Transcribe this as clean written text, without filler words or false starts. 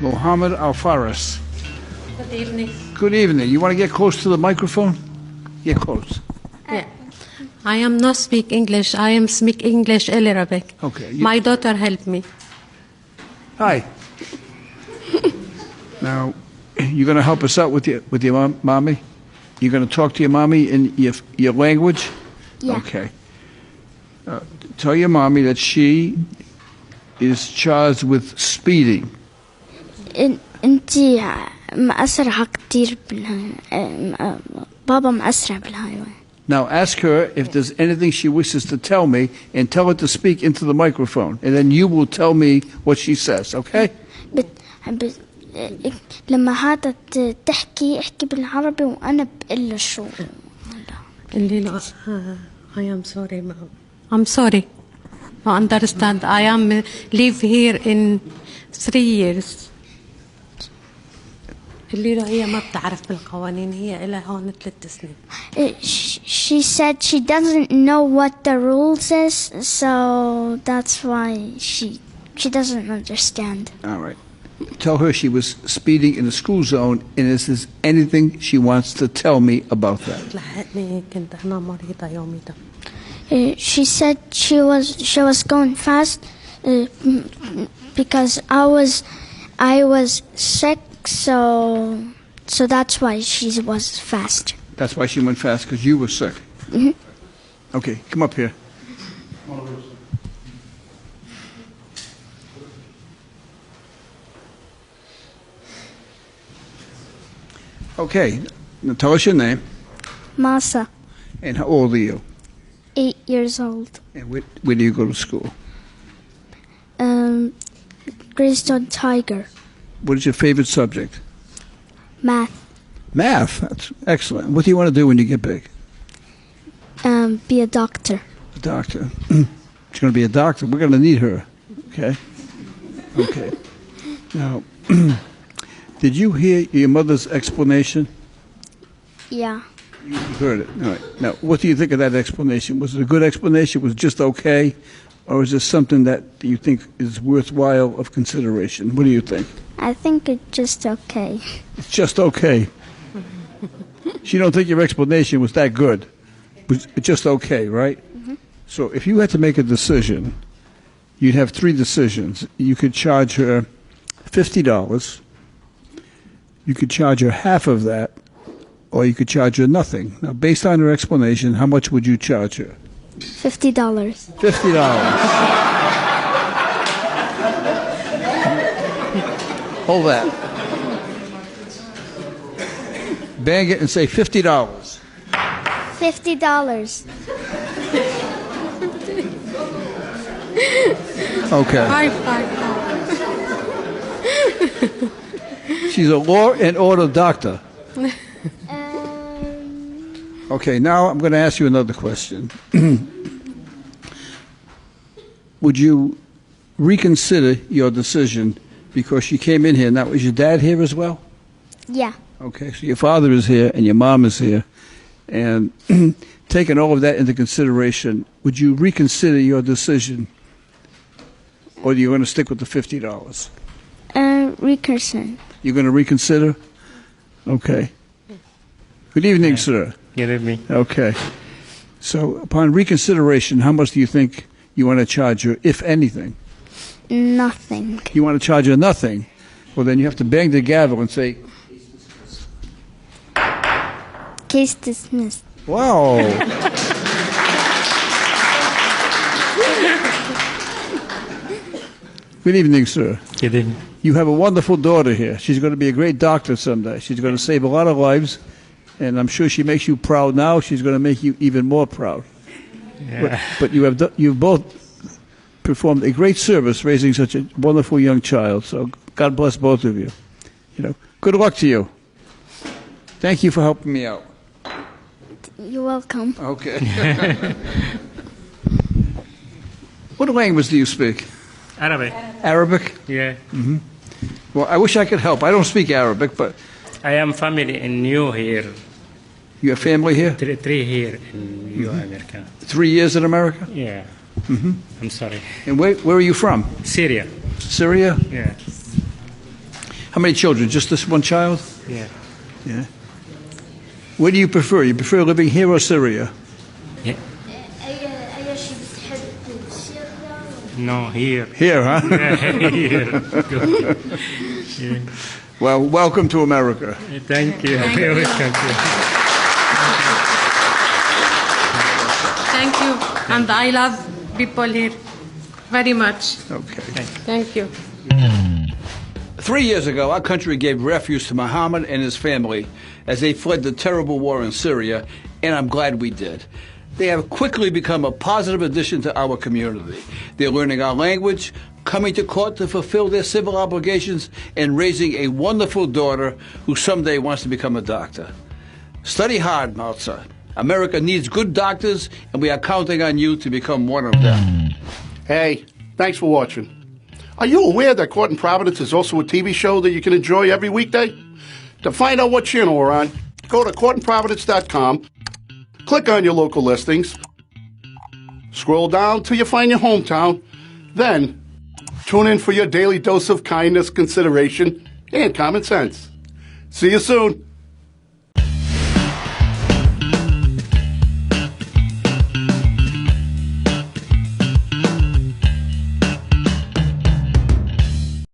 Mohammed Al-Faris. Good evening. Good evening. You want to get close to the microphone? Get close. Yeah. I am not speak English. I am speak English a little bit. Okay. My daughter helped me. Hi. Now, you're going to help us out with your mommy? You're going to talk to your mommy in your language? Yeah. Okay. Tell your mommy that she is charged with speeding. انتي مأسرعة كتير بابا مأسرع بالهايوي. Now ask her if there's anything she wishes to tell me and tell her to speak into the microphone. And then you will tell me what she says, okay? لما هذا تحكي احكي بالعربي وأنا بقول شو. اللي لا I am sorry, ma'am. I'm sorry. I understand. I am live here in 3 years. اللي هي ما بتعرف بالقوانين هي إلى هون 3 سنين. She said she doesn't know what the rules is, so that's why she doesn't understand. All right. Tell her she was speeding in the school zone, and if there's anything she wants to tell me about that. لحقني كنت أنا مريضة يومي ده. She said she was going fast because I was sick, so that's why she was fast. That's why she went fast, because you were sick. Mm-hmm. Okay, come up here. Okay, now tell us your name. Masa, And how old are you? 8 years old. And where do you go to school? Greystone Tiger. What is your favorite subject? Math. Math. That's excellent. What do you want to do when you get big? Be a doctor. A doctor. She's going to be a doctor. We're going to need her. Okay? Okay. Now, did you hear your mother's explanation? Yeah. You heard it. All right. Now, what do you think of that explanation? Was it a good explanation? Was it just okay? Or is this something that you think is worthwhile of consideration? What do you think? I think it's just okay. It's just okay. She don't think your explanation was that good. It's just okay, right? Mm-hmm. So if you had to make a decision, you'd have 3 decisions. You could charge her $50. You could charge her half of that, or you could charge her nothing. Now, based on her explanation, how much would you charge her? $50. $50. Hold that. Bang it and say $50. $50. Okay. High five. She's a law and order doctor. Okay, now I'm going to ask you another question. Would you reconsider your decision because she came in here? Now, is your dad here as well? Yeah. Okay, so your father is here and your mom is here. And taking all of that into consideration, would you reconsider your decision? Or are you going to stick with the $50? Reconsider. You're going to reconsider? Okay. Good evening, sir. Good evening. Okay. So upon reconsideration, how much do you think you want to charge her, if anything? Nothing. You want to charge her nothing? Well, then you have to bang the gavel and say, Case dismissed. wow. Good evening, sir. Good evening. You have a wonderful daughter here. She's going to be a great doctor someday. She's going to save a lot of lives, and I'm sure she makes you proud now. She's going to make you even more proud. Yeah. But you've both performed a great service raising such a wonderful young child. So God bless both of you. Good luck to you. Thank you for helping me out. You're welcome. Okay. What language do you speak? Arabic. Arabic? Yeah. Mm-hmm. Well, I wish I could help. I don't speak Arabic, but I am family in New here. you have family here? 3 here in New America. 3 years in America? Yeah. Mm-hmm. I'm sorry. And where are you from? Syria. Syria? Yeah. How many children? Just this one child? Yeah. Yeah. What do you prefer? You prefer living here or Syria? Yeah. No, here. Here, huh? Here. Good. Yeah. Well, welcome to America. Thank you. Thank you. Thank you. And I love people here very much. Okay. Thank you. 3 years ago, our country gave refuge to Muhammad and his family as they fled the terrible war in Syria, and I'm glad we did. They have quickly become a positive addition to our community. They're learning our language, coming to court to fulfill their civil obligations, and raising a wonderful daughter who someday wants to become a doctor. Study hard, Malza. America needs good doctors, and we are counting on you to become one of them. Hey, thanks for watching. Are you aware that Court in Providence is also a TV show that you can enjoy every weekday? To find out what channel we're on, go to courtinprovidence.com, click on your local listings, scroll down till you find your hometown, then tune in for your daily dose of kindness, consideration, and common sense. See you soon.